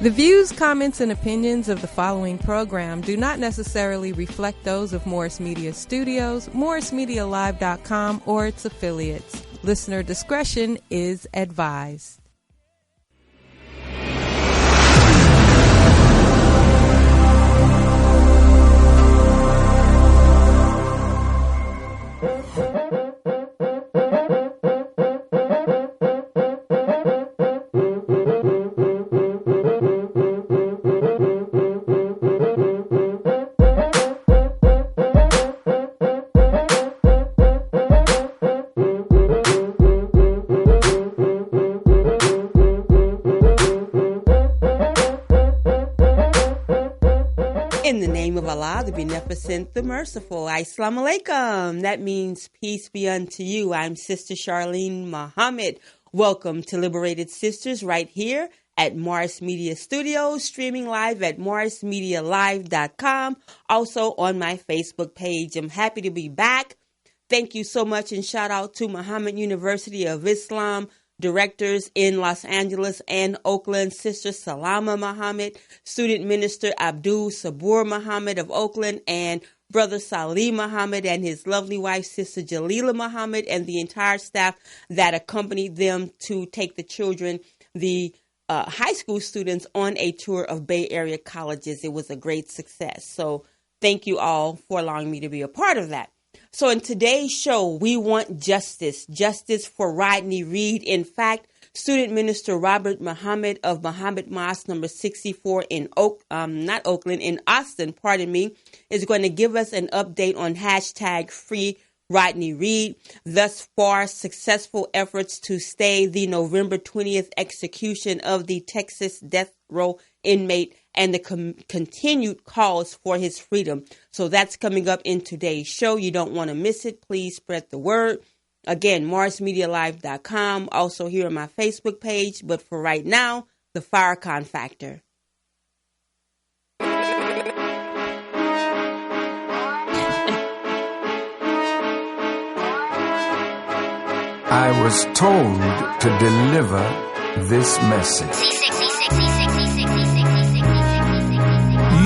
The views, comments, and opinions of the following program do not necessarily reflect those of Morris Media Studios, MorrisMediaLive.com, or its affiliates. Listener discretion is advised. In the name of Allah, the Beneficent, the Merciful, Assalamu alaikum. That means peace be unto you. I'm Sister Charlene Muhammad. Welcome to Liberated Sisters right here at Morris Media Studios, streaming live at MorrisMediaLive.com, also on my Facebook page. I'm happy to be back. Thank you so much, and shout out to Muhammad University of Islam directors in Los Angeles and Oakland, Sister Salama Muhammad, Student Minister Abdul Sabur Muhammad of Oakland, and Brother Salim Muhammad and his lovely wife, Sister Jalila Muhammad, and the entire staff that accompanied them to take the children, the high school students, on a tour of Bay Area colleges. It was a great success. So thank you all for allowing me to be a part of that. So in today's show, we want justice for Rodney Reed. In fact, Student Minister Robert Muhammad of Muhammad Mosque number 64 in Austin, is going to give us an update on hashtag Free Rodney Reed. Thus far, successful efforts to stay the November 20th execution of the Texas death row inmate and the continued calls for his freedom. So that's coming up in today's show. You don't want to miss it. Please spread the word. Again, MorrisMediaLive.com, also here on my Facebook page. But for right now, the Farrakhan Factor. I was told to deliver this message.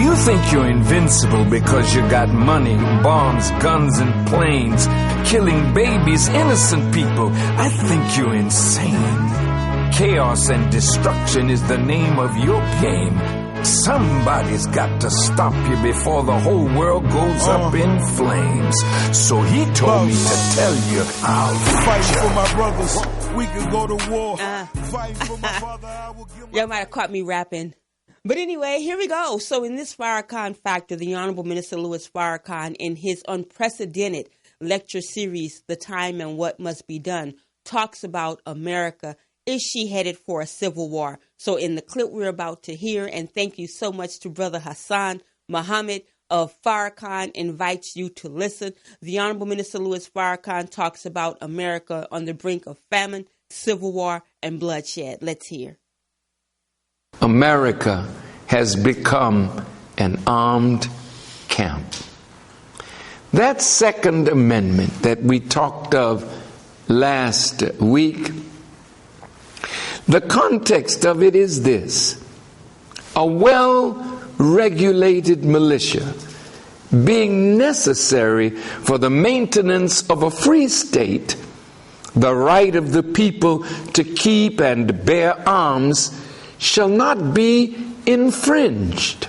You think you're invincible because you got money, bombs, guns, and planes, killing babies, innocent people. I think you're insane. Chaos and destruction is the name of your game. Somebody's got to stop you before the whole world goes up in flames. So he told me to tell you, I'll fight for my brothers. We could go to war. Fight for my father. I will give my... Y'all might have caught me rapping. But anyway, here we go. So in this Farrakhan Factor, the Honorable Minister Louis Farrakhan, in his unprecedented lecture series, The Time and What Must Be Done, talks about America. Is she headed for a civil war? So in the clip we're about to hear, and thank you so much to Brother Hassan Muhammad of Farrakhan invites you to listen. The Honorable Minister Louis Farrakhan talks about America on the brink of famine, civil war, and bloodshed. Let's hear. America has become an armed camp. That Second Amendment that we talked of last week, the context of it is this: a well-regulated militia being necessary for the maintenance of a free state, the right of the people to keep and bear arms shall not be infringed.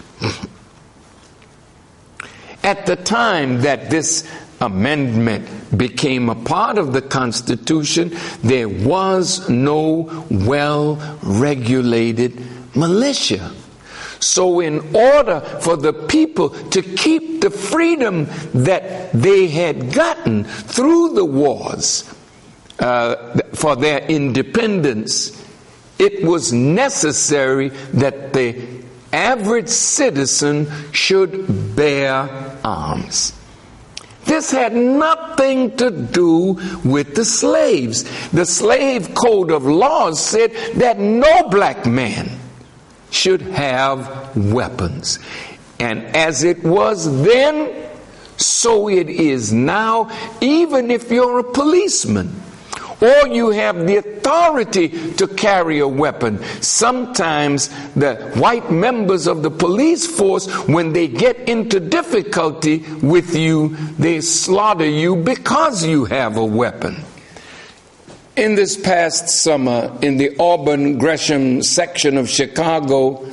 At the time that this amendment became a part of the Constitution, there was no well-regulated militia. So in order for the people to keep the freedom that they had gotten through the wars for their independence, it was necessary that the average citizen should bear arms. This had nothing to do with the slaves. The slave code of laws said that no black man should have weapons. And as it was then, so it is now, even if you're a policeman or you have the authority to carry a weapon. Sometimes the white members of the police force, when they get into difficulty with you, they slaughter you because you have a weapon. In this past summer, in the Auburn-Gresham section of Chicago,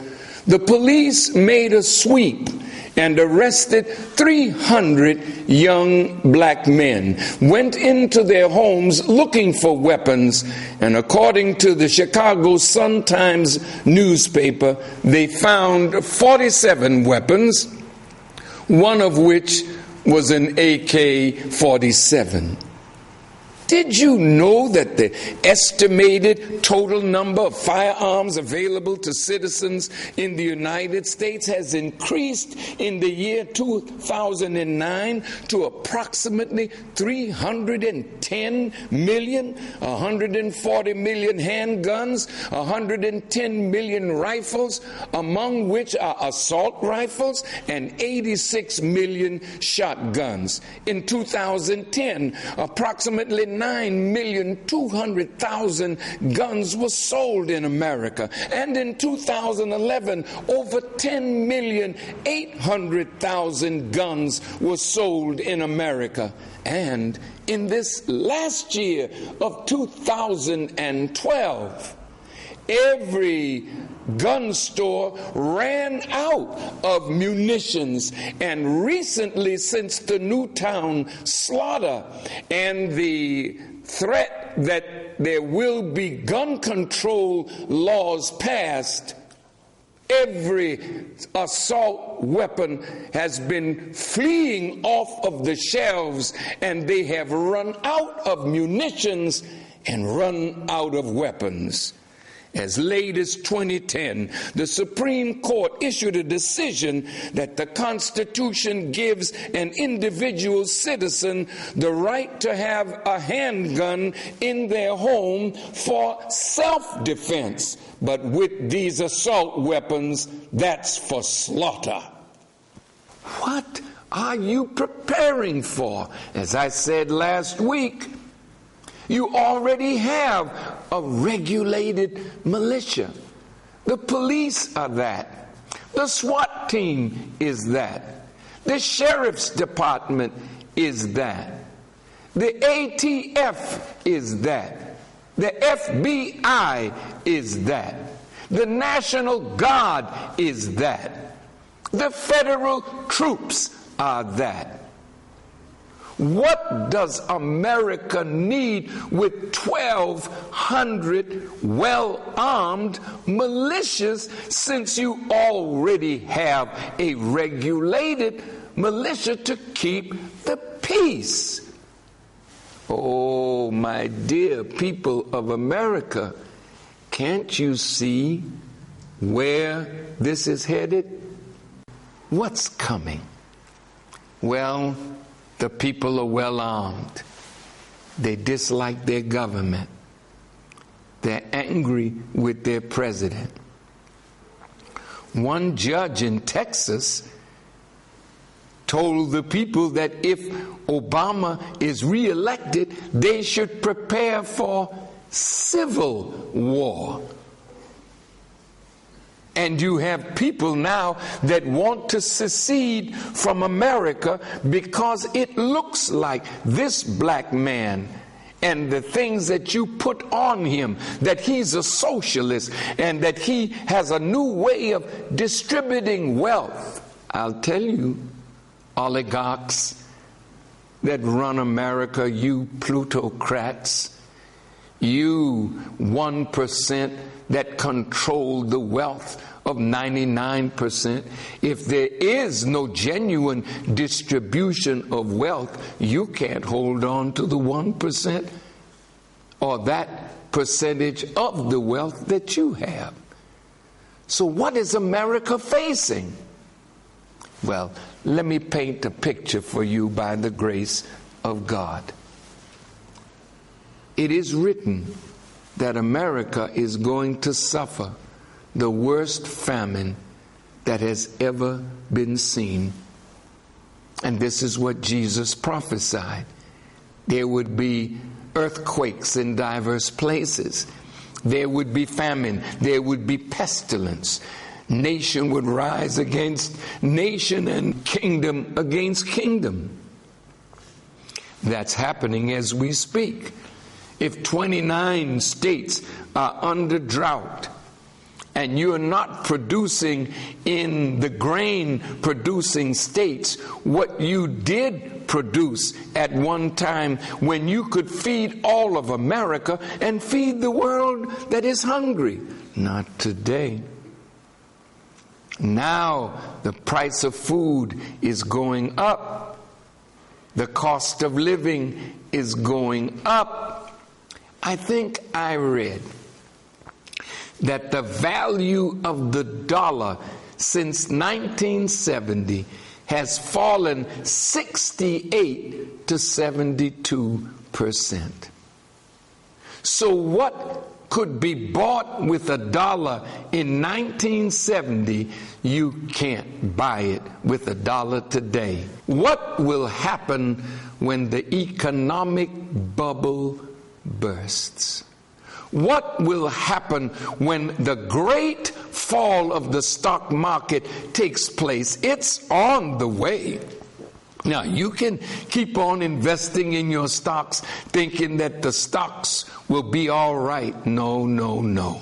the police made a sweep and arrested 300 young black men, went into their homes looking for weapons, and according to the Chicago Sun-Times newspaper, they found 47 weapons, one of which was an AK-47. Did you know that the estimated total number of firearms available to citizens in the United States has increased in the year 2009 to approximately 310 million, 140 million handguns, 110 million rifles, among which are assault rifles, and 86 million shotguns. In 2010, approximately 9,200,000 guns were sold in America. And in 2011, over 10,800,000 guns were sold in America. And in this last year of 2012, every gun store ran out of munitions, and recently, since the Newtown slaughter and the threat that there will be gun control laws passed, every assault weapon has been fleeing off of the shelves, and they have run out of munitions and run out of weapons. As late as 2010, the Supreme Court issued a decision that the Constitution gives an individual citizen the right to have a handgun in their home for self-defense. But with these assault weapons, that's for slaughter. What are you preparing for? As I said last week, you already have a regulated militia. The police are that. The SWAT team is that. The sheriff's department is that. The ATF is that. The FBI is that. The National Guard is that. The federal troops are that. What does America need with 1,200 well-armed militias, since you already have a regulated militia to keep the peace? Oh, my dear people of America, can't you see where this is headed? What's coming? Well, the people are well armed. They dislike their government. They're angry with their president. One judge in Texas told the people that if Obama is reelected, they should prepare for civil war. And you have people now that want to secede from America because it looks like this black man and the things that you put on him, that he's a socialist and that he has a new way of distributing wealth. I'll tell you, oligarchs that run America, you plutocrats, you 1% that control the wealth of 99%. If there is no genuine distribution of wealth, you can't hold on to the 1% or that percentage of the wealth that you have. So what is America facing? Well, let me paint a picture for you by the grace of God. It is written that America is going to suffer the worst famine that has ever been seen. And this is what Jesus prophesied. There would be earthquakes in diverse places. There would be famine. There would be pestilence. Nation would rise against nation and kingdom against kingdom. That's happening as we speak. If 29 states are under drought and you're not producing in the grain producing states what you did produce at one time when you could feed all of America and feed the world that is hungry. Not today. Now the price of food is going up. The cost of living is going up. I think I read that the value of the dollar since 1970 has fallen 68 to 72%. So what could be bought with $1 in 1970, you can't buy it with $1 today. What will happen when the economic bubble bursts? What will happen when the great fall of the stock market takes place? It's on the way. Now, you can keep on investing in your stocks thinking that the stocks will be all right. No, no, no.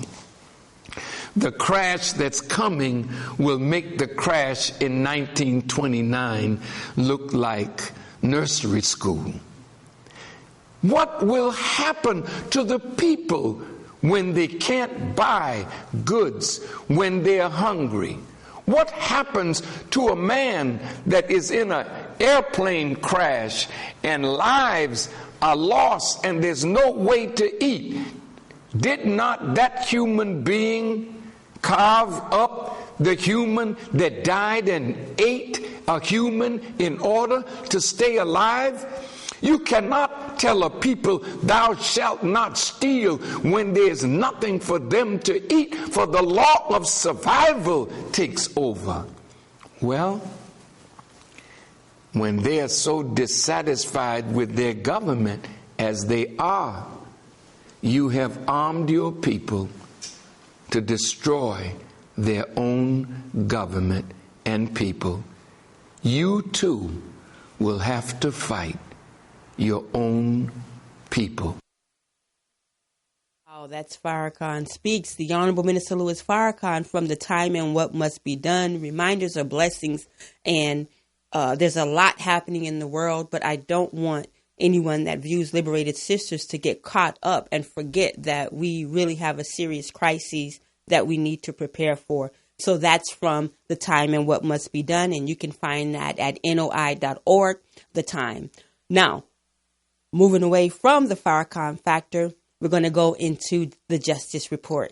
The crash that's coming will make the crash in 1929 look like nursery school. What will happen to the people when they can't buy goods, when they're hungry? What happens to a man that is in an airplane crash and lives are lost and there's no way to eat? Did not that human being carve up the human that died and ate a human in order to stay alive? You cannot tell a people, thou shalt not steal, when there's nothing for them to eat, for the law of survival takes over. Well, when they are so dissatisfied with their government as they are, you have armed your people to destroy their own government and people. You too will have to fight your own people. Oh, that's Farrakhan Speaks. The Honorable Minister Louis Farrakhan from The Time and What Must Be Done. Reminders are blessings, and there's a lot happening in the world, but I don't want anyone that views Liberated Sisters to get caught up and forget that we really have a serious crisis that we need to prepare for. So that's from The Time and What Must Be Done, and you can find that at noi.org, The Time. Now, moving away from the Farrakhan factor, we're going to go into the Justice Report.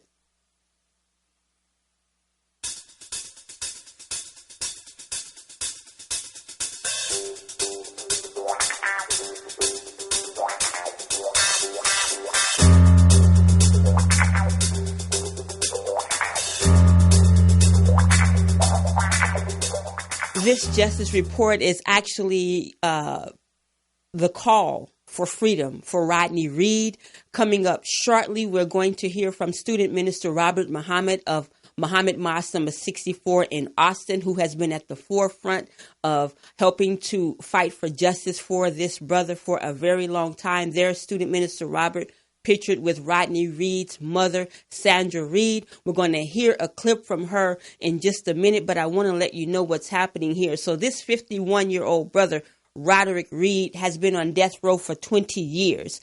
This Justice Report is actually the call for freedom for Rodney Reed. Coming up shortly, we're going to hear from Student Minister Robert Muhammad of Muhammad Mosque number 64 in Austin, who has been at the forefront of helping to fight for justice for this brother for a very long time. There's Student Minister Robert, pictured with Rodney Reed's mother, Sandra Reed. We're going to hear a clip from her in just a minute, but I want to let you know what's happening here. So this 51-year-old brother, Roderick Reed, has been on death row for 20 years.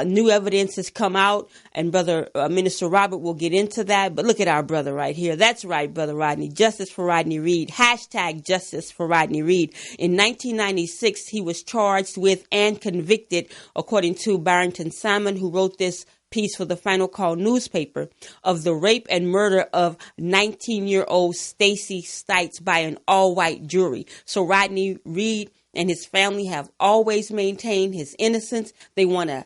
New evidence has come out, and Brother Minister Robert will get into that. But look at our brother right here. That's right, Brother Rodney. Justice for Rodney Reed. Hashtag justice for Rodney Reed. In 1996, he was charged with and convicted, according to Barrington Simon, who wrote this piece for the Final Call newspaper, of the rape and murder of 19-year-old Stacy Stites by an all-white jury. So Rodney Reed and his family have always maintained his innocence. They want to,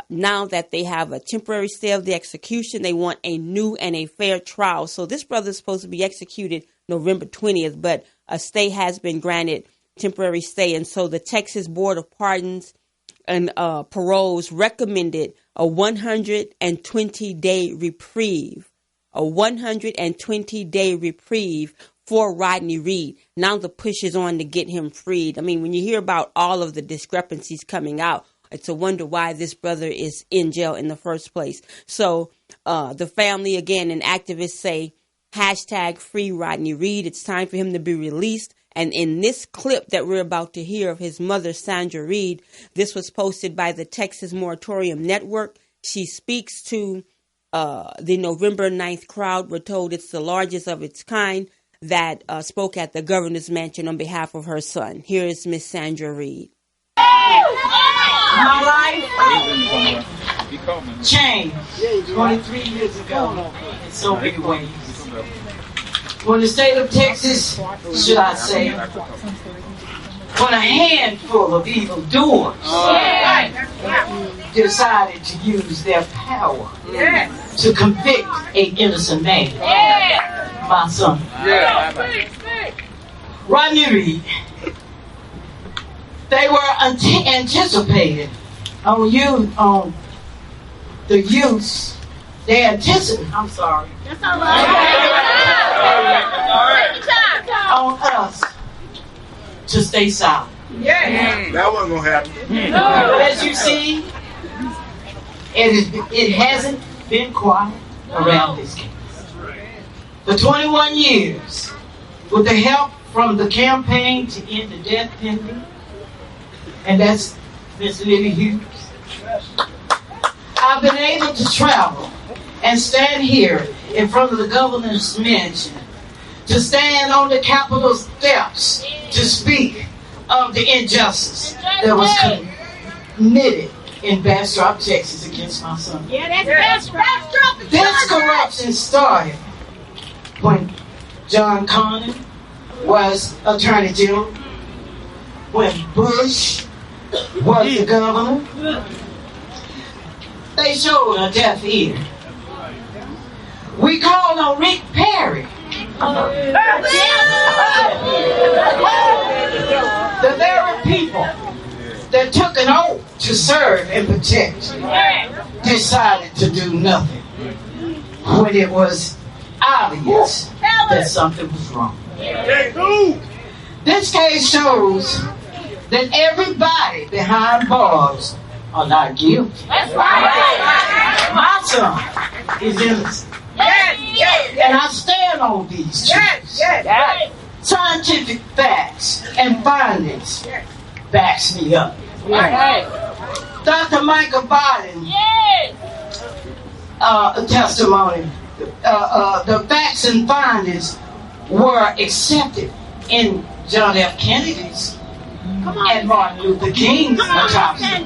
now that they have a temporary stay of the execution, they want a new and a fair trial. So this brother is supposed to be executed November 20th, but a stay has been granted, temporary stay. And so the Texas Board of Pardons paroles recommended a 120-day reprieve. A 120-day reprieve for Rodney Reed. Now the push is on to get him freed. I mean, when you hear about all of the discrepancies coming out, it's a wonder why this brother is in jail in the first place. So the family, again, and activists say, hashtag free Rodney Reed. It's time for him to be released. And in this clip that we're about to hear of his mother, Sandra Reed, this was posted by the Texas Moratorium Network. She speaks to the November 9th crowd. We're told it's the largest of its kind that spoke at the governor's mansion on behalf of her son. Here is Miss Sandra Reed. My life changed 23 years ago in so many ways. When the state of Texas, should I say, when a handful of evildoers decided to use their power to convict an innocent man, my son, Rodney Reed. They were anticipating on the youth. They anticipated. I'm sorry. That's all right. On us to stay silent. Yeah. That wasn't gonna happen. But as you see, it hasn't been quiet around this case. For 21 years, with the help from the campaign to end the death penalty, and that's Miss Lily Hughes, I've been able to travel and stand here in front of the governor's mansion, to stand on the Capitol steps to speak of the injustice that was committed in Bastrop, Texas against my son. Yeah, that's Bastrop. This corruption started when John Connor was Attorney General, when Bush was the governor. They showed a deaf ear. We called on Rick Perry. The very people that took an oath to serve and protect decided to do nothing when it was obvious that something was wrong. This case shows that everybody behind bars are not guilty. That's right. My son is innocent. And I stand on these truths. Scientific facts and findings backs me up. Dr. Michael Biden's testimony, the facts and findings were accepted in John F. Kennedy's and Martin Luther King's autopsy.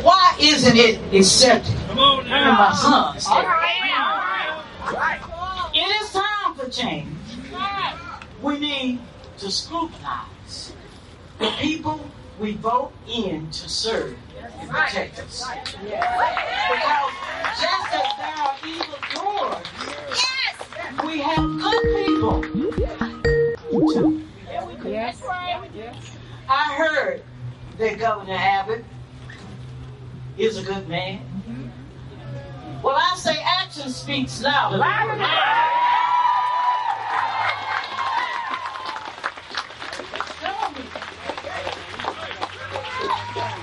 Why isn't it accepted in my son's case? It is time for change. We need to scrutinize the people we vote in to serve and protect us. Because just as there are evil doers, we have good people too. I heard that Governor Abbott is a good man. Well, I say action speaks louder.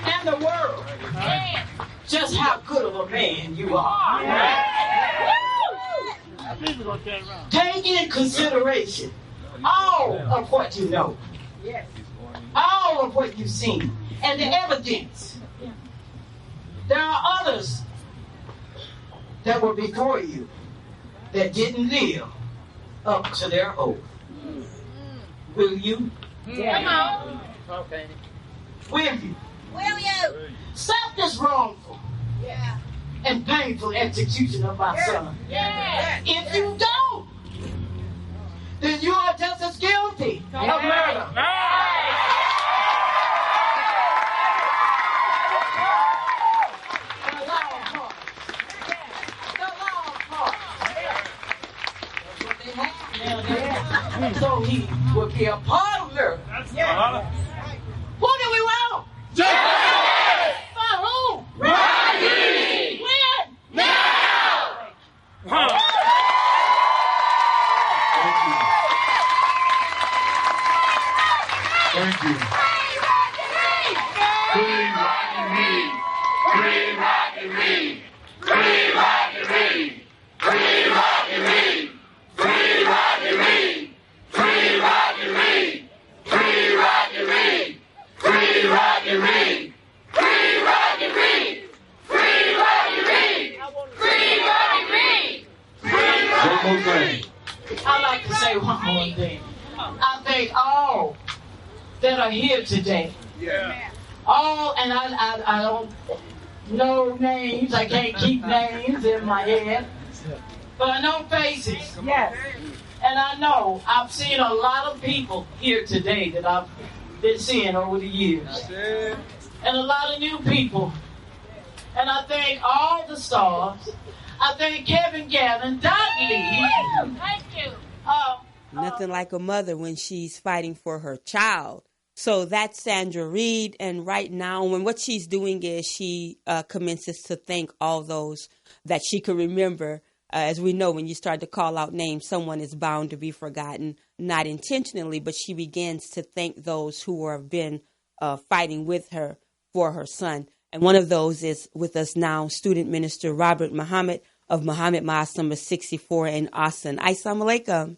And the world, just how good of a man you are. Take in consideration all of what you know, all of what you've seen, and the evidence. There are others that were before you that didn't live up to their oath. Will you? Come on. Okay. Will you? Will you? Stop this wrongful and painful execution of my son. If you don't, then you are just as guilty of murder. So he would be a part of murder. What do we want? Justice! humble grave. I'd like to say one more thing. I thank all that are here today. Yeah. All, and I don't know names. I can't keep names in my head. But I know faces. Yes. And I know I've seen a lot of people here today that I've been seeing over the years. And a lot of new people. And I thank all the stars. I thank Kevin Gavin, Dudley. Thank you. Nothing like a mother when she's fighting for her child. So that's Sandra Reed. And right now, when what she's doing is she commences to thank all those that she can remember. As we know, when you start to call out names, someone is bound to be forgotten, not intentionally, but she begins to thank those who have been fighting with her for her son. And one of those is with us now, student minister Robert Muhammad of Muhammad Mosque number 64 in Austin. Assalamu alaikum.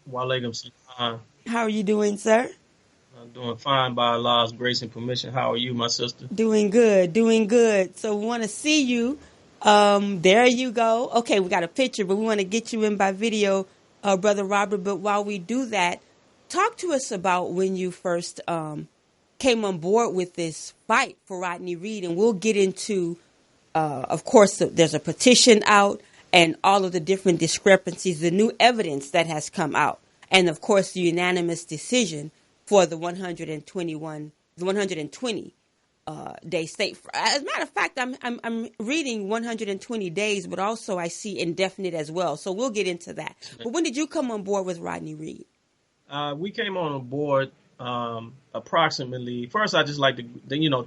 Wa alaikum salam. How are you doing, sir? I'm doing fine by Allah's grace and permission. How are you, my sister? Doing good, doing good. So we want to see you. There you go. Okay, we got a picture, but we want to get you in by video, Brother Robert. But while we do that, talk to us about when you first came on board with this fight for Rodney Reed. And we'll get into, of course, there's a petition out and all of the different discrepancies, the new evidence that has come out. And, of course, the unanimous decision for the 120 day state. As a matter of fact, I'm reading 120 days, but also I see indefinite as well. So we'll get into that. But when did you come on board with Rodney Reed? We came on board approximately. First, I just like to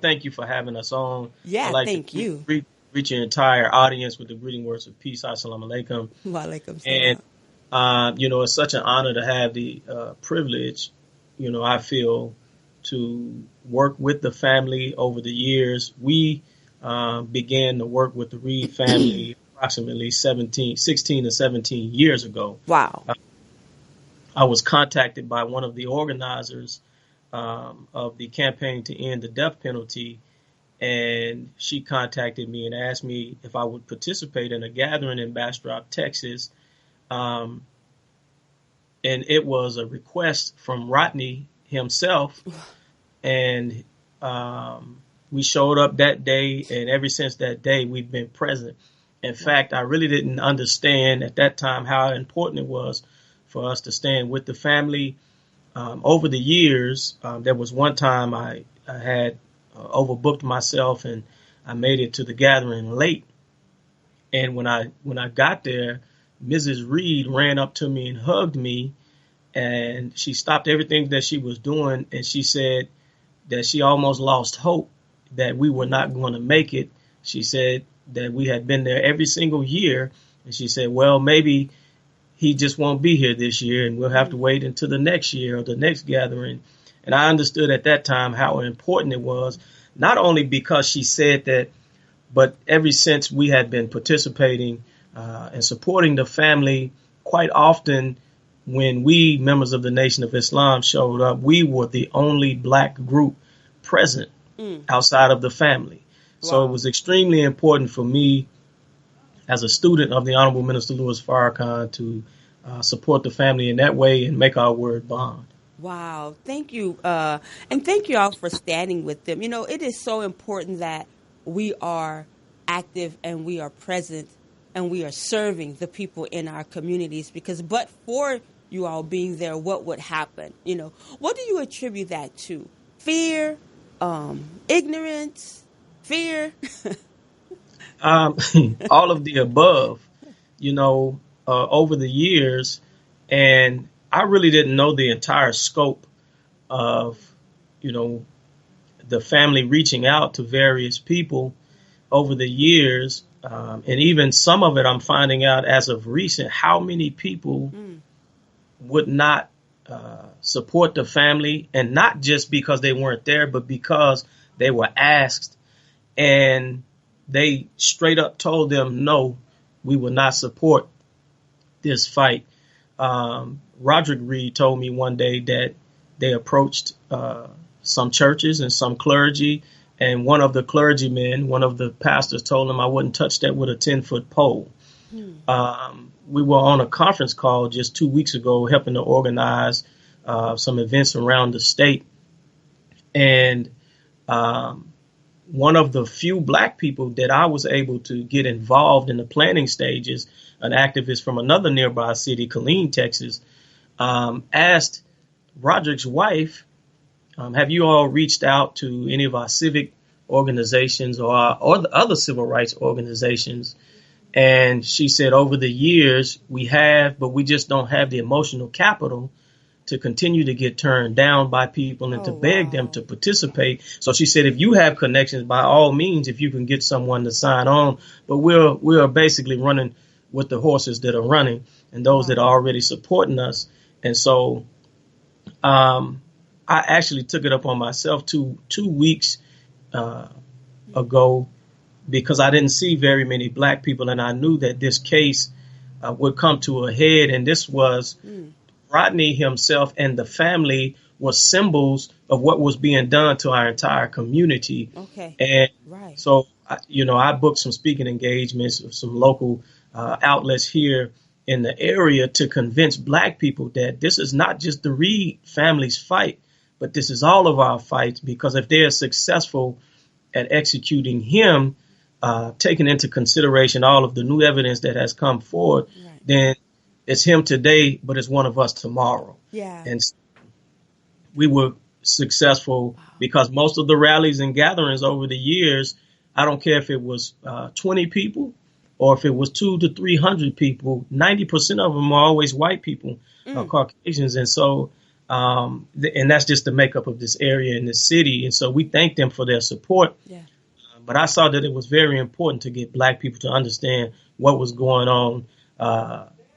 thank you for having us on. Yeah, thank you. Reach your entire audience with the greeting words of peace. Assalamu alaikum. Wa alaikum salam. And it's such an honor to have the privilege. I feel to work with the family over the years. We began to work with the Reed family approximately 16 to 17 years ago. Wow. I was contacted by one of the organizers of the campaign to end the death penalty, and she contacted me and asked me if I would participate in a gathering in Bastrop, Texas. And it was a request from Rodney himself, and we showed up that day, and ever since that day we've been present. In fact, I really didn't understand at that time how important it was for us to stand with the family. Over the years, there was one time I had overbooked myself, and I made it to the gathering late. And when I got there, Mrs. Reed ran up to me and hugged me, and she stopped everything that she was doing, and she said that she almost lost hope that we were not going to make it. She said that we had been there every single year, and she said, well, maybe he just won't be here this year, and we'll have to wait until the next year or the next gathering. And I understood at that time how important it was, not only because she said that, but ever since we had been participating and supporting the family. Quite often when we, members of the Nation of Islam, showed up, we were the only black group present outside of the family. Wow. So it was extremely important for me as a student of the Honorable Minister Louis Farrakhan to support the family in that way and make our word bond. Wow. Thank you. And thank you all for standing with them. It is so important that we are active and we are present and we are serving the people in our communities, because but for you all being there, what would happen? What do you attribute that to? Fear, ignorance, fear? All of the above, over the years. And I really didn't know the entire scope of, the family reaching out to various people over the years. And even some of it I'm finding out as of recent, how many people would not support the family, and not just because they weren't there, but because they were asked and they straight up told them, no, we will not support this fight. Roderick Reed told me one day that they approached some churches and some clergy, and one of the clergymen, one of the pastors, told him I wouldn't touch that with a 10-foot pole. we were on a conference call just 2 weeks ago, helping to organize some events around the state. And one of the few black people that I was able to get involved in the planning stages, an activist from another nearby city, Charlene, Texas, asked Roderick's wife, have you all reached out to any of our civic organizations or the other civil rights organizations? And she said, over the years, we have, but we just don't have the emotional capital to continue to get turned down by people and to beg them to participate. So she said, if you have connections, by all means, if you can get someone to sign on, but we're basically running with the horses that are running and those that are already supporting us. And so I actually took it up on myself 2 weeks ago, because I didn't see very many black people, and I knew that this case would come to a head. And this was Rodney himself and the family were symbols of what was being done to our entire community. Okay. And so, I booked some speaking engagements with some local outlets here in the area to convince black people that this is not just the Reed family's fight, but this is all of our fights, because if they are successful at executing him, taking into consideration all of the new evidence that has come forward, then it's him today, but it's one of us tomorrow. Yeah. And we were successful because most of the rallies and gatherings over the years, I don't care if it was 20 people or if it was 200 to 300 people, 90% of them are always white people, Caucasians. And so, and that's just the makeup of this area and this city. And so we thank them for their support. Yeah. But I saw that it was very important to get black people to understand what was going on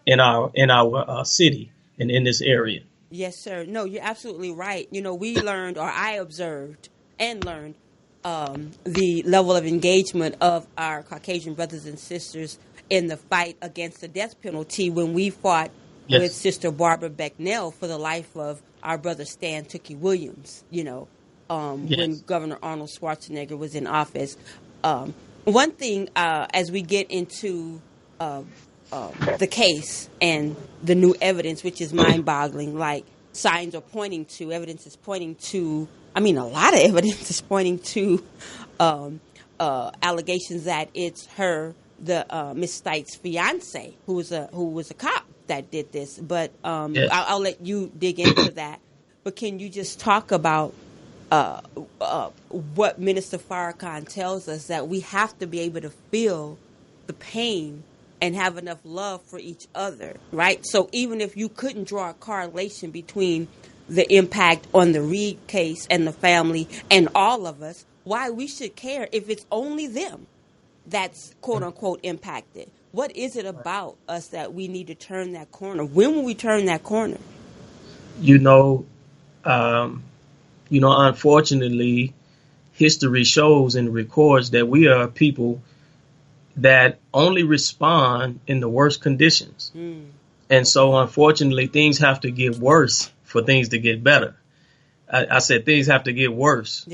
in our city and in this area. Yes, sir. No, you're absolutely right. We learned, or I observed and learned, the level of engagement of our Caucasian brothers and sisters in the fight against the death penalty when we fought with Sister Barbara Becknell for the life of our brother Stan Tookie Williams, when Governor Arnold Schwarzenegger was in office. One thing, as we get into the case and the new evidence, which is mind-boggling, like signs are pointing to, evidence is pointing to, a lot of evidence is pointing to allegations that it's her, Miss Stites' fiance, who was a cop that did this. But I'll let you dig into that. But can you just talk about what Minister Farrakhan tells us, that we have to be able to feel the pain and have enough love for each other, right? So even if you couldn't draw a correlation between the impact on the Reed case and the family and all of us, why we should care if it's only them that's quote unquote impacted? What is it about us that we need to turn that corner? When will we turn that corner? Unfortunately, history shows and records that we are people that only respond in the worst conditions. And so, unfortunately, things have to get worse for things to get better. I said things have to get worse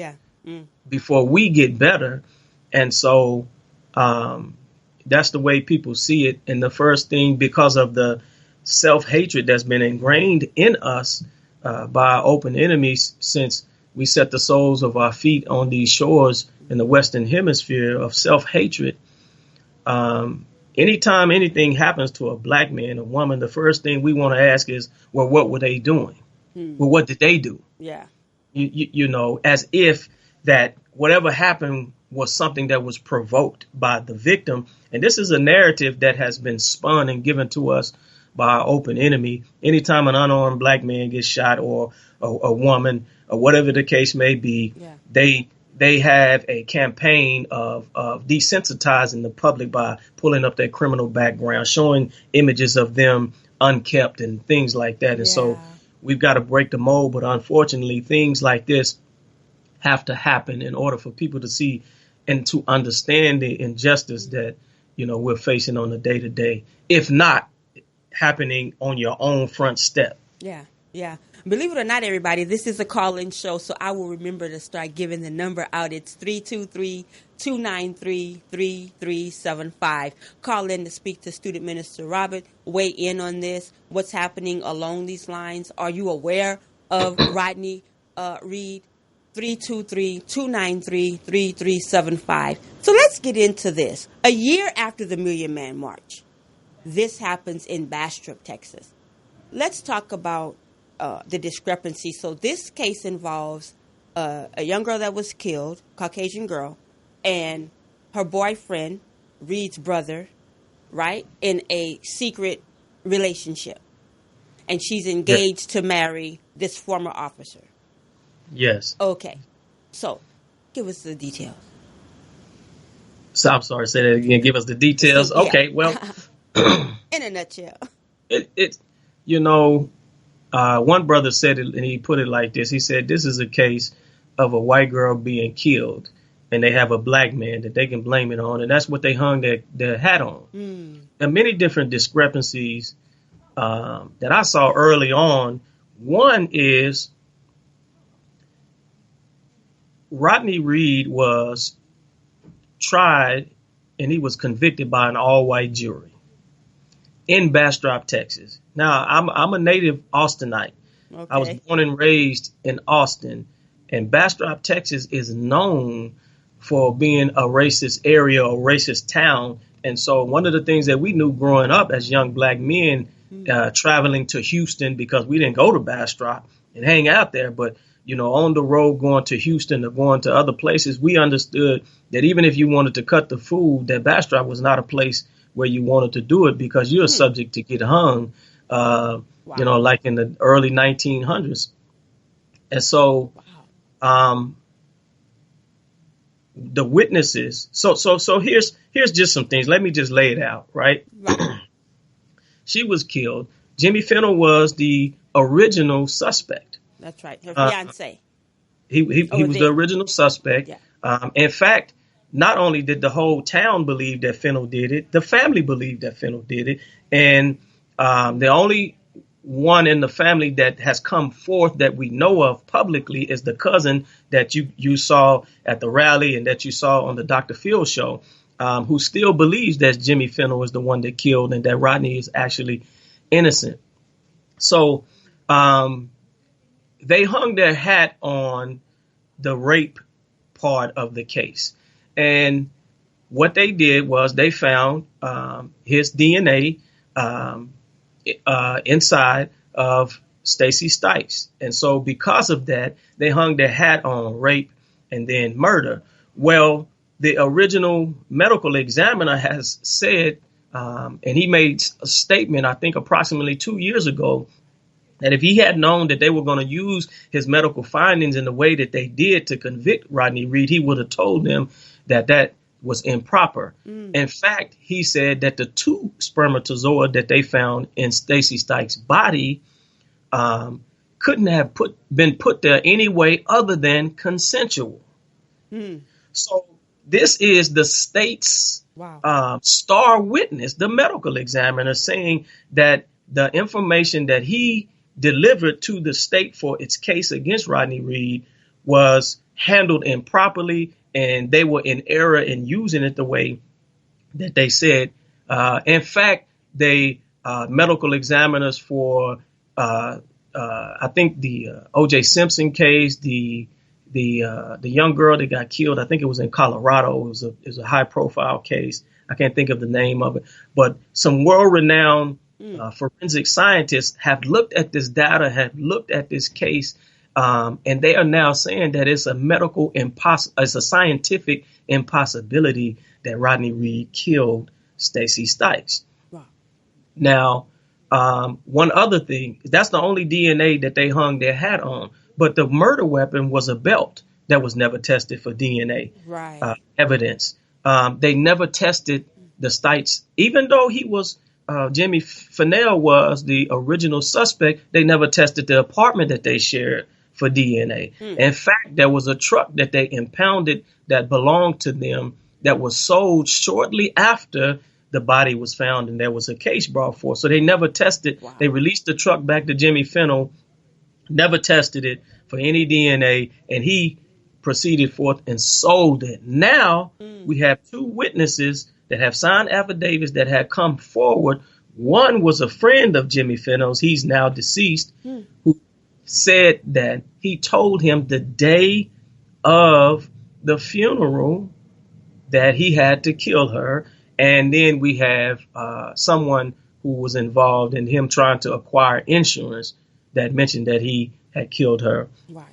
before we get better. And so that's the way people see it. And the first thing, because of the self-hatred that's been ingrained in us by our open enemies since we set the soles of our feet on these shores in the Western Hemisphere of self-hatred, anytime anything happens to a black man or woman, the first thing we want to ask is, well, what were they doing? Well, what did they do? Yeah. As if that whatever happened was something that was provoked by the victim. And this is a narrative that has been spun and given to us by our open enemy. Anytime an unarmed black man gets shot, or a woman, or whatever the case may be, they have a campaign of desensitizing the public by pulling up their criminal background, showing images of them unkept and things like that. And so we've got to break the mold. But unfortunately, things like this have to happen in order for people to see and to understand the injustice that, we're facing on a day to day, if not happening on your own front step. Yeah. Yeah. Believe it or not, everybody, this is a call-in show, so I will remember to start giving the number out. It's 323-293-3375. Call in to speak to Student Minister Robert. Weigh in on this. What's happening along these lines? Are you aware of Rodney Reed? 323-293-3375. So let's get into this. A year after the Million Man March, this happens in Bastrop, Texas. Let's talk about the discrepancy. So this case involves a young girl that was killed, Caucasian girl, and her boyfriend, Reed's brother, right, in a secret relationship. And she's engaged to marry this former officer. Yes. Okay. So give us the details. So I'm sorry, say that again. Give us the details. Yeah. Okay, well. In a nutshell. One brother said it, and he put it like this. He said, this is a case of a white girl being killed, and they have a black man that they can blame it on, and that's what they hung their hat on. There are many different discrepancies that I saw early on. One is Rodney Reed was tried, and he was convicted by an all-white jury in Bastrop, Texas. Now, I'm a native Austinite. Okay. I was born and raised in Austin, and Bastrop, Texas is known for being a racist area, a racist town. And so one of the things that we knew growing up as young black men, traveling to Houston, because we didn't go to Bastrop and hang out there, but on the road going to Houston or going to other places, we understood that even if you wanted to cut the food, that Bastrop was not a place where you wanted to do it, because you're subject to get hung, wow. Like in the early 1900s. And so the witnesses. So here's just some things. Let me just lay it out. Right. She was killed. Jimmy Fennell was the original suspect. That's right. Her fiance. He was the original suspect. Yeah. In fact, not only did the whole town believe that Fennell did it, the family believed that Fennell did it. And the only one in the family that has come forth that we know of publicly is the cousin that you saw at the rally and that you saw on the Dr. Phil show, who still believes that Jimmy Fennell is the one that killed and that Rodney is actually innocent. So they hung their hat on the rape part of the case. And what they did was they found his DNA inside of Stacey Stites. And so because of that, they hung their hat on rape and then murder. Well, the original medical examiner has said, and he made a statement, I think approximately 2 years ago, that if he had known that they were going to use his medical findings in the way that they did to convict Rodney Reed, he would have told them that was improper. In fact, he said that the two spermatozoa that they found in Stacey Stites' body couldn't have been put there any way other than consensual. So this is the state's star witness, the medical examiner, saying that the information that he delivered to the state for its case against Rodney Reed was handled improperly, and they were in error in using it the way that they said. In fact, they medical examiners for I think the O.J. Simpson case, the young girl that got killed, I think it was in Colorado. It was a high profile case. I can't think of the name of it, but some world-renowned forensic scientists have looked at this data, have looked at this case, and they are now saying that it's it's a scientific impossibility that Rodney Reed killed Stacey Stites. Wow. Now, one other thing, that's the only DNA that they hung their hat on, but the murder weapon was a belt that was never tested for DNA evidence. They never tested the Stites, even though he was Jimmy Fennell was the original suspect. They never tested the apartment that they shared for DNA. In fact, there was a truck that they impounded that belonged to them that was sold shortly after the body was found, and there was a case brought forth. So they never tested. Wow. They released the truck back to Jimmy Fennell, never tested it for any DNA, and he proceeded forth and sold it. Now we have two witnesses that have signed affidavits that have come forward. One was a friend of Jimmy Fennell's, he's now deceased, who said that he told him the day of the funeral that he had to kill her. And then we have someone who was involved in him trying to acquire insurance that mentioned that he had killed her. Right.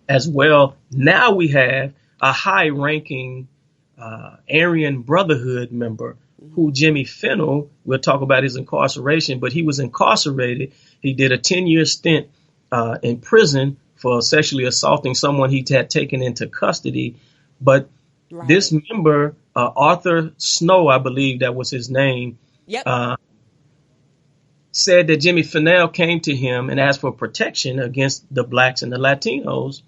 As well, now we have a high-ranking Aryan Brotherhood member who Jimmy Fennell, we'll talk about his incarceration, but he was incarcerated. He did a 10-year stint in prison for sexually assaulting someone he had taken into custody. But this member, Arthur Snow, I believe that was his name, said that Jimmy Fennell came to him and asked for protection against the blacks and the Latinos.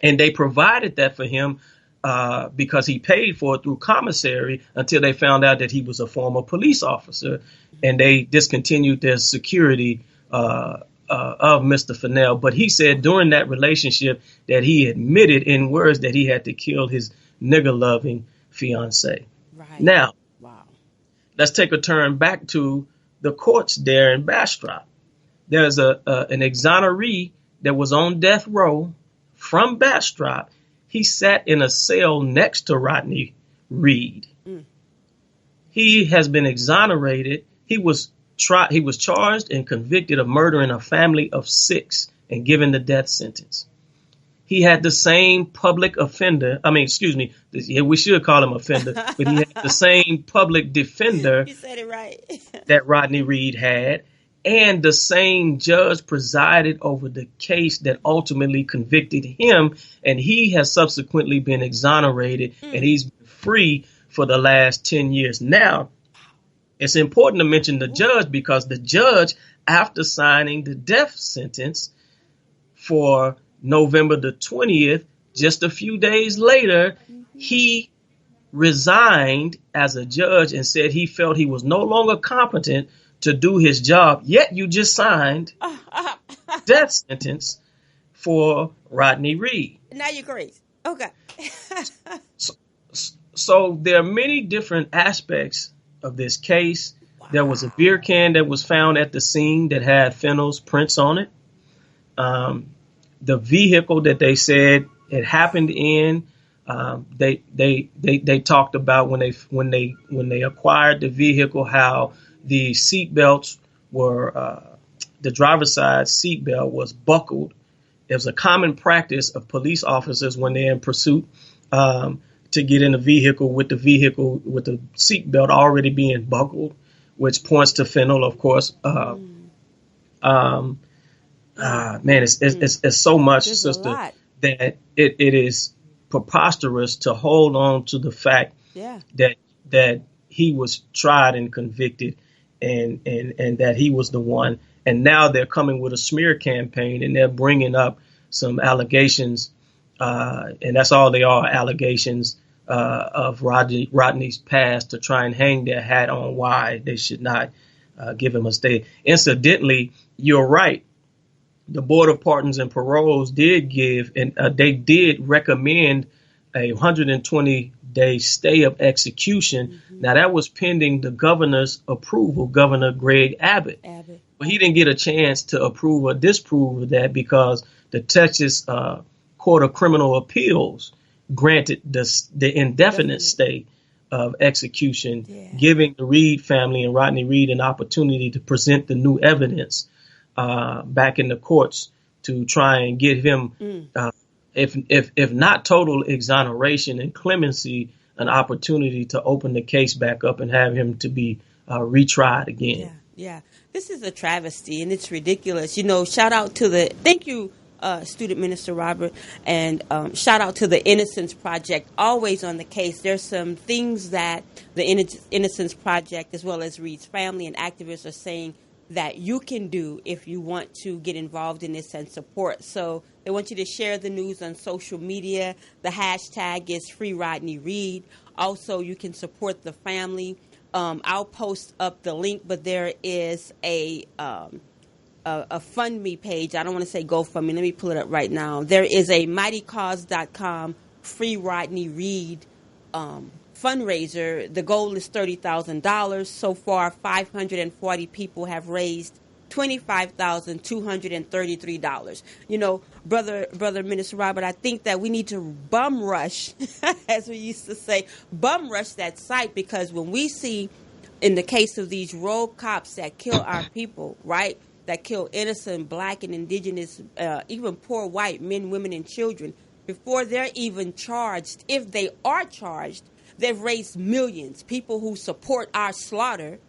And they provided that for him because he paid for it through commissary until they found out that he was a former police officer. And they discontinued their security of Mr. Fennell. But he said during that relationship that he admitted in words that he had to kill his nigger-loving fiance. Right. Now, let's take a turn back to the courts there in Bastrop. There's an exoneree that was on death row from Bastrop. He sat in a cell next to Rodney Reed. He has been exonerated. He was charged and convicted of murdering a family of 6 and given the death sentence. He had the same public offender. We should call him offender, but he had the same public defender. You said it right. that Rodney Reed had. And the same judge presided over the case that ultimately convicted him. And he has subsequently been exonerated and he's been free for the last 10 years. Now, it's important to mention the judge because the judge, after signing the death sentence for November the 20th, just a few days later, he resigned as a judge and said he felt he was no longer competent to do his job. Yet you just signed death sentence for Rodney Reed. Now you're crazy. Okay. So there are many different aspects of this case. There was a beer can that was found at the scene that had Fennell's prints on it. The vehicle that they said it happened in, they talked about when they acquired the vehicle, how the seat belts were the driver's side seat belt was buckled. It was a common practice of police officers when they're in pursuit to get in a vehicle with the seat belt already being buckled, which points to Fennell, of course. Man, it's so much, There's sister, that it is preposterous to hold on to the fact that he was tried and convicted and that he was the one. And now they're coming with a smear campaign and they're bringing up some allegations, and that's all they are, allegations of Rodney's past to try and hang their hat on why they should not give him a stay. Incidentally, you're right. The Board of Pardons and Paroles did give, and they did recommend a 120-day stay of execution. Now, that was pending the governor's approval, Governor Greg Abbott. But he didn't get a chance to approve or disapprove of that because the Texas Court of Criminal Appeals granted the indefinite stay of execution, giving the Reed family and Rodney Reed an opportunity to present the new evidence back in the courts to try and get him, if not total exoneration and clemency, an opportunity to open the case back up and have him to be retried again. Yeah. This is a travesty and it's ridiculous. Shout out to thank you, Student Minister Robert, and shout out to the Innocence Project, always on the case. There's some things that the Innocence Project, as well as Reed's family and activists, are saying that you can do if you want to get involved in this and support. So they want you to share the news on social media. The hashtag is Free Rodney Reed. Also, you can support the family. I'll post up the link, but there is a Fund Me page. I don't want to say GoFundMe. Let me pull it up right now. There is a mightycause.com free Rodney Reed fundraiser. The goal is $30,000. So far, 540 people have raised $25,233. You know, brother Minister Robert, I think that we need to bum rush, as we used to say, bum rush that site, because when we see, in the case of these rogue cops that kill our people, right, that kill innocent black and indigenous, even poor white men, women, and children, before they're even charged, if they are charged, they've raised millions. People who support our slaughter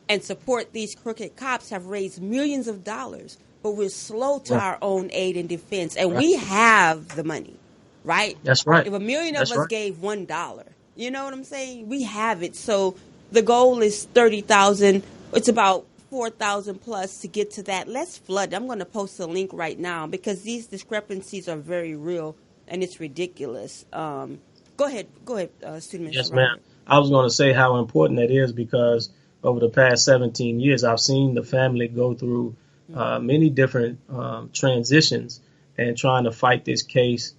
and support these crooked cops have raised millions of dollars, but we're slow to our own aid and defense. And we have the money, right? That's right. If a million of us gave $1, you know what I'm saying? We have it. So the goal is 30,000. It's about 4,000 plus to get to that. Let's flood. I'm going to post a link right now because these discrepancies are very real and it's ridiculous. Go ahead, student. Yes, ma'am. I was going to say how important that is because over the past 17 years, I've seen the family go through many different transitions and trying to fight this case.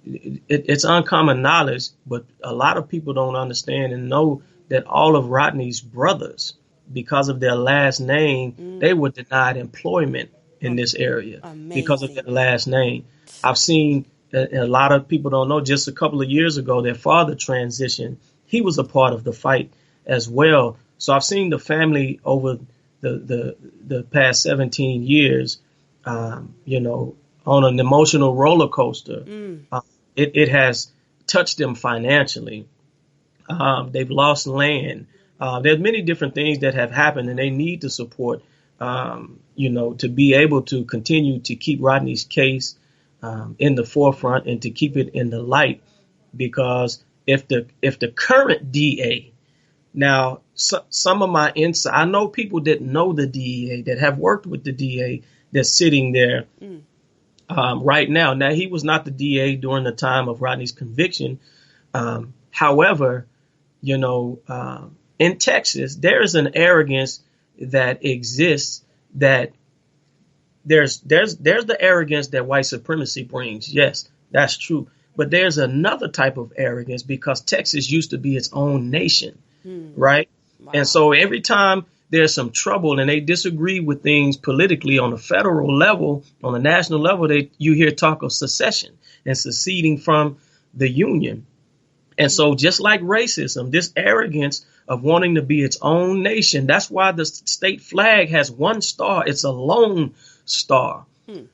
It's uncommon knowledge, but a lot of people don't understand and know that all of Rodney's brothers, because of their last name, they were denied employment in this area because of their last name. I've seen a lot of people don't know, just a couple of years ago, their father transitioned. He was a part of the fight as well. So I've seen the family over the past 17 years, on an emotional roller coaster. It has touched them financially. They've lost land. There's many different things that have happened, and they need the support, to be able to continue to keep Rodney's case in the forefront and to keep it in the light. Because if the current DA, now some of my insight, I know people that know the DA, that have worked with the DA that's sitting there right now. Now, he was not the DA during the time of Rodney's conviction. However, in Texas, there is an arrogance that exists that there's the arrogance that white supremacy brings. Yes, that's true. But there's another type of arrogance because Texas used to be its own nation, right? Wow. And so every time there's some trouble and they disagree with things politically on a federal level, on a national level, you hear talk of secession and seceding from the Union. And so just like racism, this arrogance of wanting to be its own nation, that's why the state flag has one star. It's a lone star.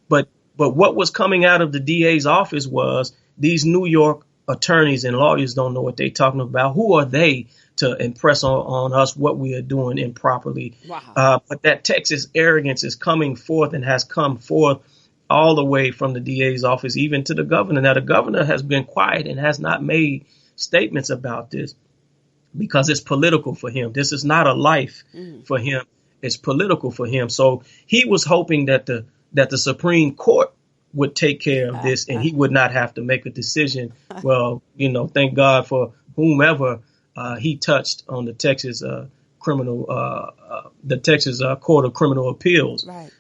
But what was coming out of the DA's office was these New York attorneys and lawyers don't know what they're talking about. Who are they to impress on us what we are doing improperly? Wow. But that Texas arrogance is coming forth and has come forth all the way from the DA's office, even to the governor. Now, the governor has been quiet and has not made statements about this because it's political for him. This is not a life for him. It's political for him. So he was hoping that the Supreme Court would take care of this and he would not have to make a decision. Well, thank God for whomever he touched on the Texas Texas Court of Criminal Appeals, right,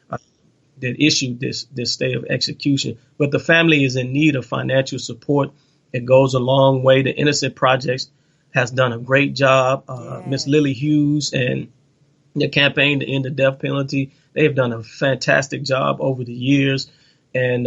that issued this stay of execution. But the family is in need of financial support. It goes a long way. The Innocent Project has done a great job. Miss Lily Hughes and the campaign to end the death penalty, they have done a fantastic job over the years. And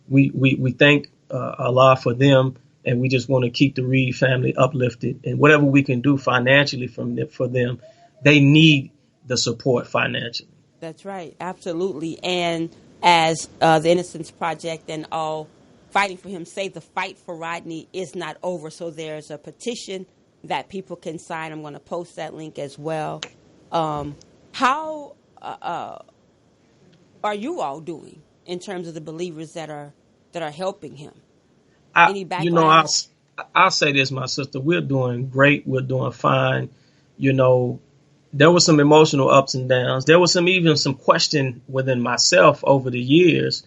we thank Allah for them. And we just want to keep the Reed family uplifted. And whatever we can do financially for them, they need the support financially. That's right. Absolutely. And as the Innocence Project and all fighting for him say, the fight for Rodney is not over. So there's a petition that people can sign. I'm going to post that link as well. How are you all doing in terms of the believers that are helping him? Any backlash? I'll say this, my sister. We're doing great. We're doing fine. There was some emotional ups and downs. There was even some question within myself over the years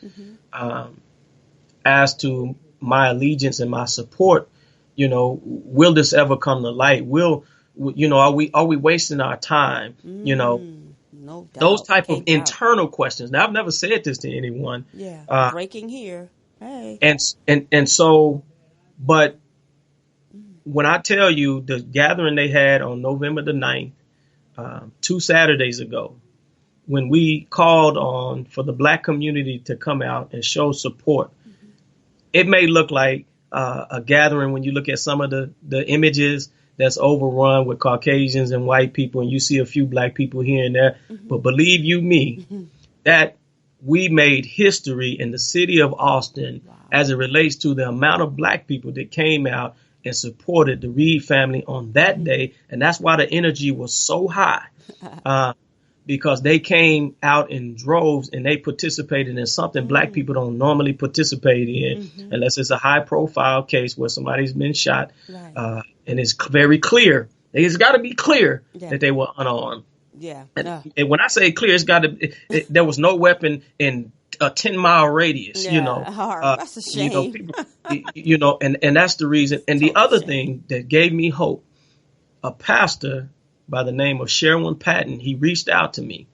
as to my allegiance and my support. Will this ever come to light? Are we wasting our time? no doubt. Those type of internal questions. Now, I've never said this to anyone. Yeah, breaking here. Hey. And so, but when I tell you the gathering they had on November the 9th, 2 Saturdays ago, when we called on for the Black community to come out and show support, it may look like a gathering when you look at some of the images that's overrun with Caucasians and white people, and you see a few Black people here and there. But believe you me, that we made history in the city of Austin as it relates to the amount of Black people that came out and supported the Reed family on that day. And that's why the energy was so high, because they came out in droves and they participated in something Black people don't normally participate in, unless it's a high profile case where somebody's been shot. And it's very clear. It's got to be clear that they were unarmed. Yeah. And when I say clear, it's got to, there was no weapon in a 10-mile radius, That's a shame. People, and that's the reason. And the other thing that gave me hope, a pastor by the name of Sherwin Patton, he reached out to me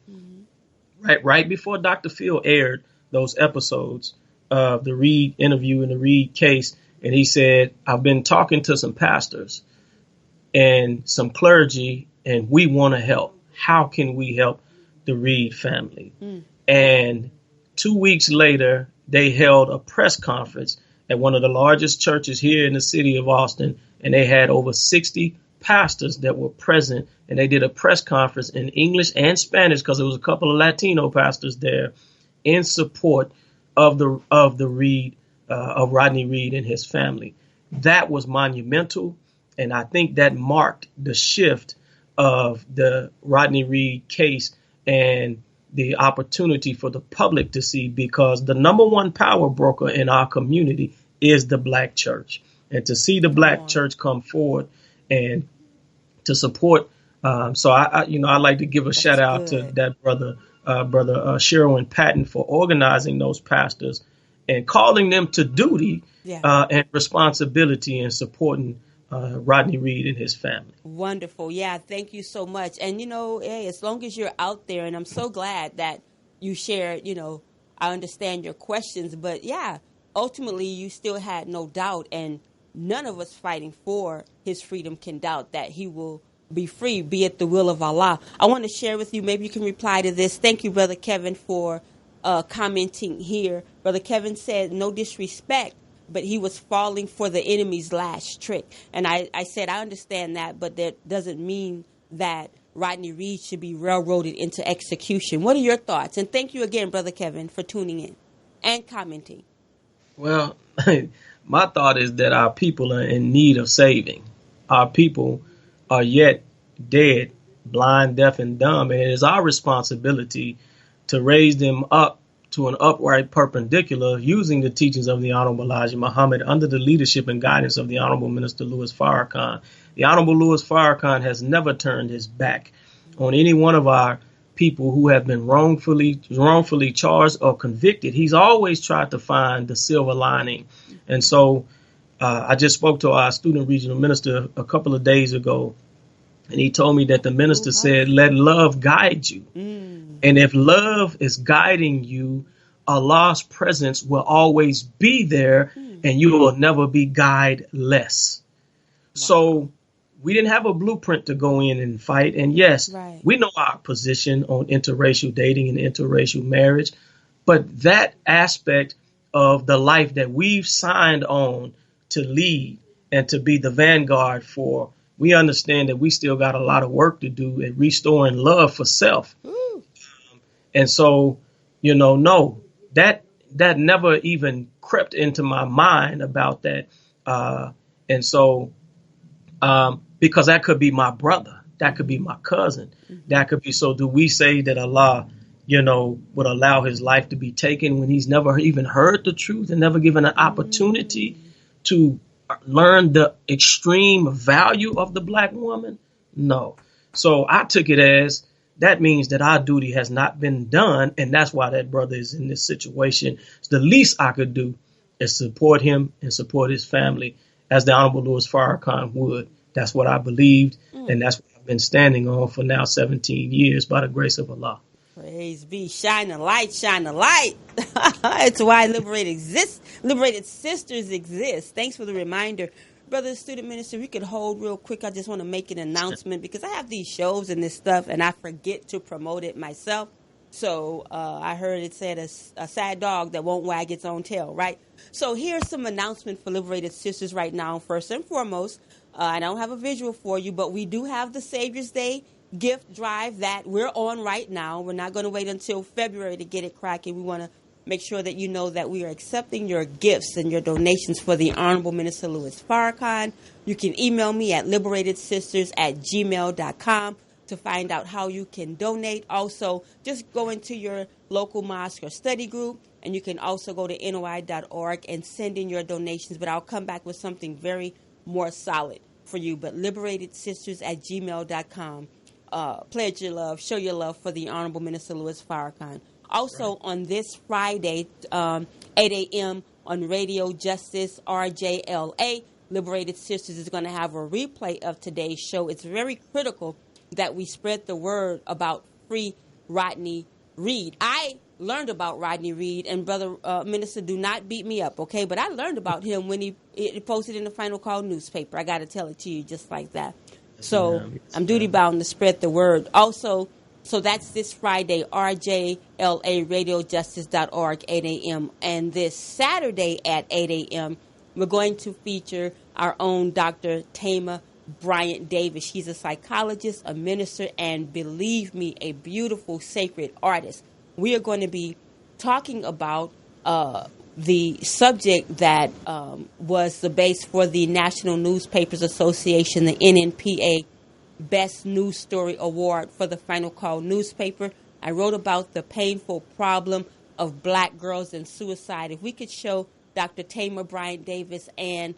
right before Dr. Phil aired those episodes of the Reed interview and the Reed case. And he said, I've been talking to some pastors and some clergy, and we want to help. How can we help the Reed family? And 2 weeks later, they held a press conference at one of the largest churches here in the city of Austin, and they had over 60 pastors that were present, and they did a press conference in English and Spanish, because there was a couple of Latino pastors there, in support of the Reed, of Rodney Reed and his family. That was monumental, and I think that marked the shift of the Rodney Reed case and the opportunity for the public to see, because the number one power broker in our community is the Black church. And to see the Black church come forward and to support. So I like to give a shout out to that brother Sherwin Patton for organizing those pastors and calling them to duty and responsibility in supporting Rodney Reed and his family. Wonderful. Yeah, thank you so much. And, hey, as long as you're out there, and I'm so glad that you shared, I understand your questions, but ultimately you still had no doubt, and none of us fighting for his freedom can doubt that he will be free, be it the will of Allah. I want to share with you, maybe you can reply to this. Thank you, Brother Kevin, for commenting here. Brother Kevin said, no disrespect, but he was falling for the enemy's last trick. And I said, I understand that, but that doesn't mean that Rodney Reed should be railroaded into execution. What are your thoughts? And thank you again, Brother Kevin, for tuning in and commenting. Well, my thought is that our people are in need of saving. Our people are yet dead, blind, deaf, and dumb. And it is our responsibility to raise them up to an upright perpendicular using the teachings of the Honorable Elijah Muhammad under the leadership and guidance of the Honorable Minister Louis Farrakhan. The Honorable Louis Farrakhan has never turned his back on any one of our people who have been wrongfully charged or convicted. He's always tried to find the silver lining. And so I just spoke to our student regional minister a couple of days ago, and he told me that the minister said, let love guide you. And if love is guiding you, Allah's presence will always be there, and you will never be guideless. So we didn't have a blueprint to go in and fight. And yes, we know our position on interracial dating and interracial marriage. But that aspect of the life that we've signed on to lead and to be the vanguard for, we understand that we still got a lot of work to do at restoring love for self. And so, no, that never even crept into my mind about that. And so, because that could be my brother, that could be my cousin, that could be. So do we say that Allah, would allow his life to be taken when he's never even heard the truth and never given an opportunity to learn the extreme value of the Black woman? No. So I took it as that means that our duty has not been done. And that's why that brother is in this situation. So the least I could do is support him and support his family as the Honorable Louis Farrakhan would. That's what I believed. And that's what I I've been standing on for now 17 years by the grace of Allah. Praise be. Shine the light, shine the light. It's why Liberated exists. Liberated Sisters exist. Thanks for the reminder. Brother Student Minister, we could hold real quick. I just want to make an announcement because I have these shows and this stuff and I forget to promote it myself. So I heard it said a sad dog that won't wag its own tail, right? So here's some announcement for Liberated Sisters right now. First and foremost, I don't have a visual for you, but we do have the Savior's Day gift drive that we're on right now. We're not going to wait until February to get it cracking. We want to make sure that you know that we are accepting your gifts and your donations for the Honorable Minister Louis Farrakhan. You can email me at liberatedSisters@gmail.com to find out how you can donate. Also, just go into your local mosque or study group, and you can also go to NOI.org and send in your donations. But I'll come back with something very more solid for you. But liberatedSisters@gmail.com. Pledge your love, show your love for the Honorable Minister Louis Farrakhan. Also, on this Friday, 8 a.m. on Radio Justice RJLA, Liberated Sisters is going to have a replay of today's show. It's very critical that we spread the word about free Rodney Reed. I learned about Rodney Reed, and Brother Minister, do not beat me up, okay? But I learned about him when he posted in the Final Call newspaper. I got to tell it to you just like that. So I'm duty-bound to spread the word. Also, so that's this Friday, RJLA, radiojustice.org, 8 a.m. And this Saturday at 8 a.m., we're going to feature our own Dr. Tama Bryant Davis. She's a psychologist, a minister, and believe me, a beautiful, sacred artist. We are going to be talking about the subject that was the base for the National Newspapers Association, the NNPA Best News Story Award for the Final Call newspaper. I wrote about the painful problem of black girls and suicide. If we could show Dr. Tama Bryant Davis and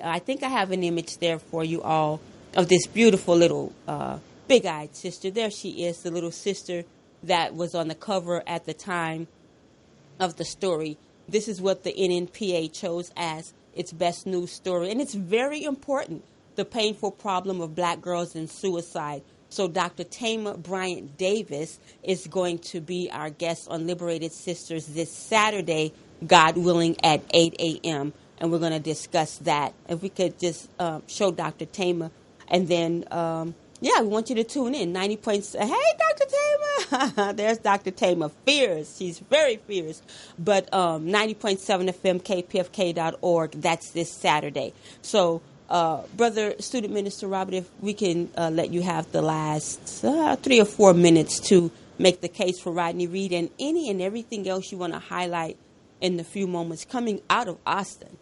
I think I have an image there for you all of this beautiful little big-eyed sister. There she is, the little sister that was on the cover at the time of the story. This is what the NNPA chose as its best news story. And it's very important, the painful problem of black girls and suicide. So Dr. Tama Bryant Davis is going to be our guest on Liberated Sisters this Saturday, God willing, at 8 a.m., and we're going to discuss that. If we could just show Dr. Tama. And then, we want you to tune in. 90 points. Hey, Dr. Tama. There's Dr. Tama. Fierce. She's very fierce. But 90.7 FM, kpfk.org. That's this Saturday. So, Brother Student Minister Robert, if we can let you have the last 3 or 4 minutes to make the case for Rodney Reed and any and everything else you want to highlight in the few moments coming out of Austin.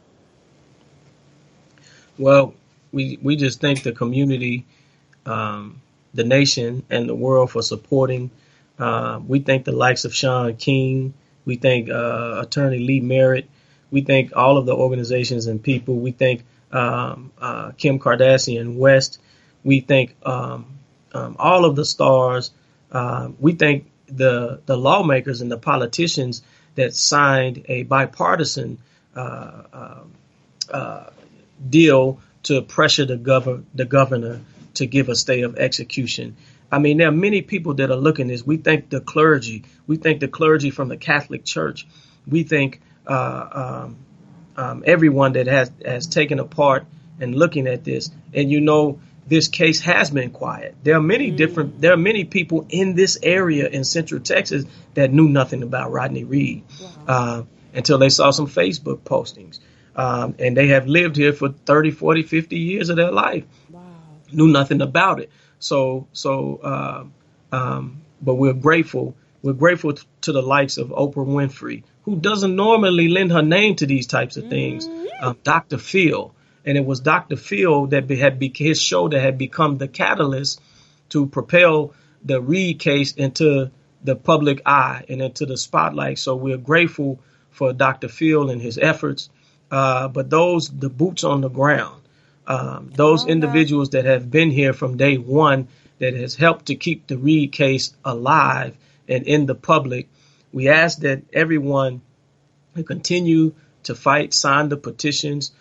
Well, we just thank the community, the nation, and the world for supporting. We thank the likes of Sean King. We thank Attorney Lee Merritt. We thank all of the organizations and people. We thank Kim Kardashian West. We thank all of the stars. We thank the lawmakers and the politicians that signed a bipartisan deal to pressure the governor to give a stay of execution. I mean, there are many people that are looking at this. We thank the clergy. We thank the clergy from the Catholic Church. We thank everyone that has taken a part in looking at this. And this case has been quiet. There are many people in this area in Central Texas that knew nothing about Rodney Reed until they saw some Facebook postings. And they have lived here for 30, 40, 50 years of their life. Wow. Knew nothing about it. But we're grateful. We're grateful to the likes of Oprah Winfrey, who doesn't normally lend her name to these types of things. Dr. Phil. And it was Dr. Phil that his show that had become the catalyst to propel the Reed case into the public eye and into the spotlight. So we're grateful for Dr. Phil and his efforts. But the boots on the ground, those individuals that have been here from day one, that has helped to keep the Reed case alive and in the public, we ask that everyone continue to fight, sign the petitions,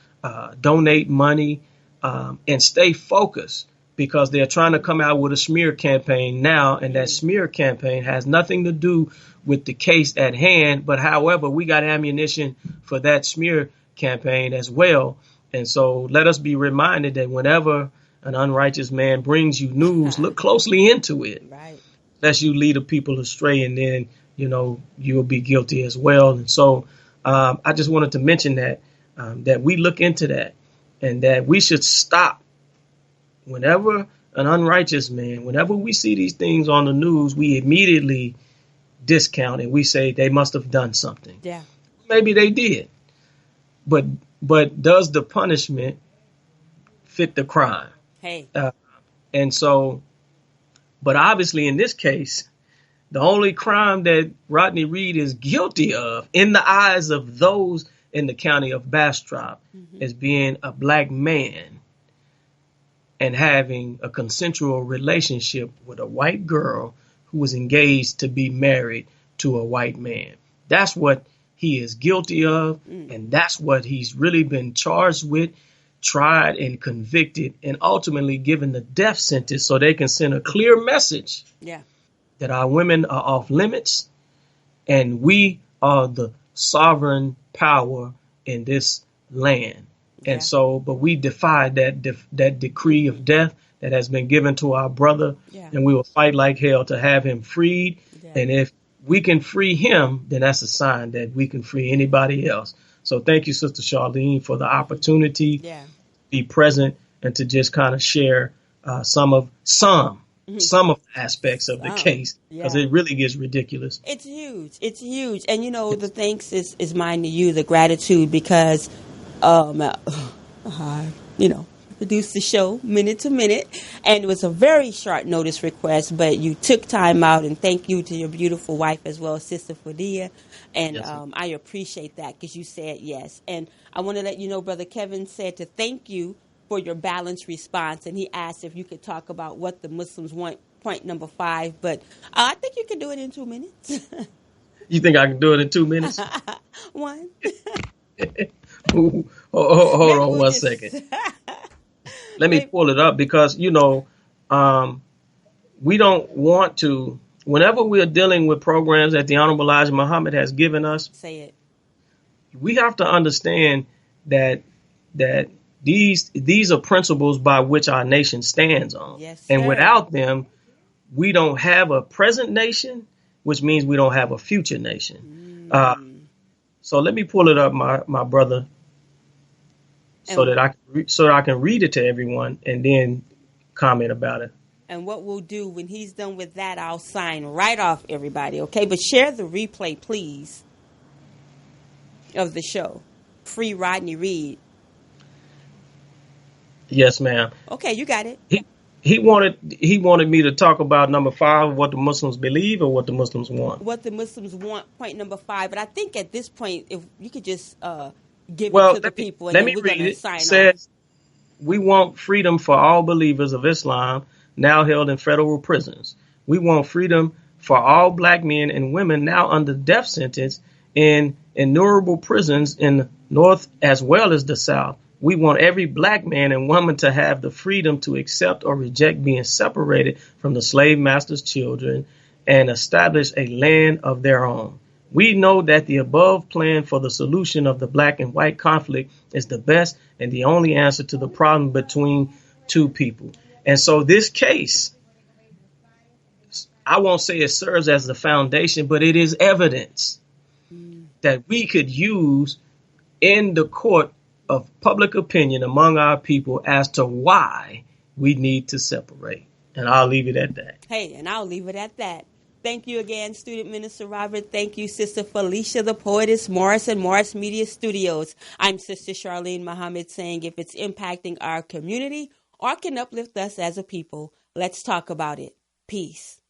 donate money, and stay focused, because they're trying to come out with a smear campaign now, and that smear campaign has nothing to do with the case at hand. But however, we got ammunition for that smear campaign as well. And so let us be reminded that whenever an unrighteous man brings you news, look closely into it. Right. Lest you lead the people astray, and then, you'll be guilty as well. And so I just wanted to mention that we look into that, and that we should stop whenever an unrighteous man, whenever we see these things on the news, we immediately discount and we say they must have done something. Yeah. Maybe they did. But does the punishment fit the crime? Hey. And so, but obviously in this case, the only crime that Rodney Reed is guilty of in the eyes of those in the county of Bastrop is being a black man and having a consensual relationship with a white girl who was engaged to be married to a white man. That's what he is guilty of, and that's what he's really been charged with, tried and convicted, and ultimately given the death sentence so they can send a clear message that our women are off limits and we are the sovereign power in this land. And so, but we defy that decree of death that has been given to our brother, and we will fight like hell to have him freed. And if we can free him, then that's a sign that we can free anybody else. So thank you, Sister Charlene, for the opportunity to be present and to just kind of share some of the aspects of the case, because it really gets ridiculous. It's huge. It's huge. And, the thanks is mine to you, the gratitude, because, produced the show minute to minute, and it was a very short notice request, but you took time out, and thank you to your beautiful wife as well, Sister Fadia. And I appreciate that because you said yes. And I want to let you know, Brother Kevin said to thank you for your balanced response, and he asked if you could talk about what the Muslims want, point number 5, but I think you can do it in 2 minutes. You think I can do it in 2 minutes? 1. Hold on 1 second. Let me pull it up because, we don't want to, whenever we are dealing with programs that the Honorable Elijah Muhammad has given us, we have to understand that these are principles by which our nation stands on. Yes, and without them, we don't have a present nation, which means we don't have a future nation. So let me pull it up, my brother, so that I can read it to everyone and then comment about it. And what we'll do when he's done with that, I'll sign right off everybody. Okay, but share the replay, please, of the show. Free Rodney Reed. Yes, ma'am. Okay, you got it. He wanted me to talk about number 5, what the Muslims believe or what the Muslims want. What the Muslims want, point number 5. But I think at this point, if you could just give it to the people, and then we're going to sign off. It says, we want freedom for all believers of Islam now held in federal prisons. We want freedom for all black men and women now under death sentence in innumerable prisons in the North as well as the South. We want every black man and woman to have the freedom to accept or reject being separated from the slave master's children and establish a land of their own. We know that the above plan for the solution of the black and white conflict is the best and the only answer to the problem between two people. And so this case, I won't say it serves as the foundation, but it is evidence that we could use in the court of public opinion among our people as to why we need to separate. And I'll leave it at that. Hey, and I'll leave it at that. Thank you again, Student Minister Robert. Thank you, Sister Felicia, the poetess, Morris and Morris Media Studios. I'm Sister Charlene Muhammad saying if it's impacting our community or can uplift us as a people, let's talk about it. Peace.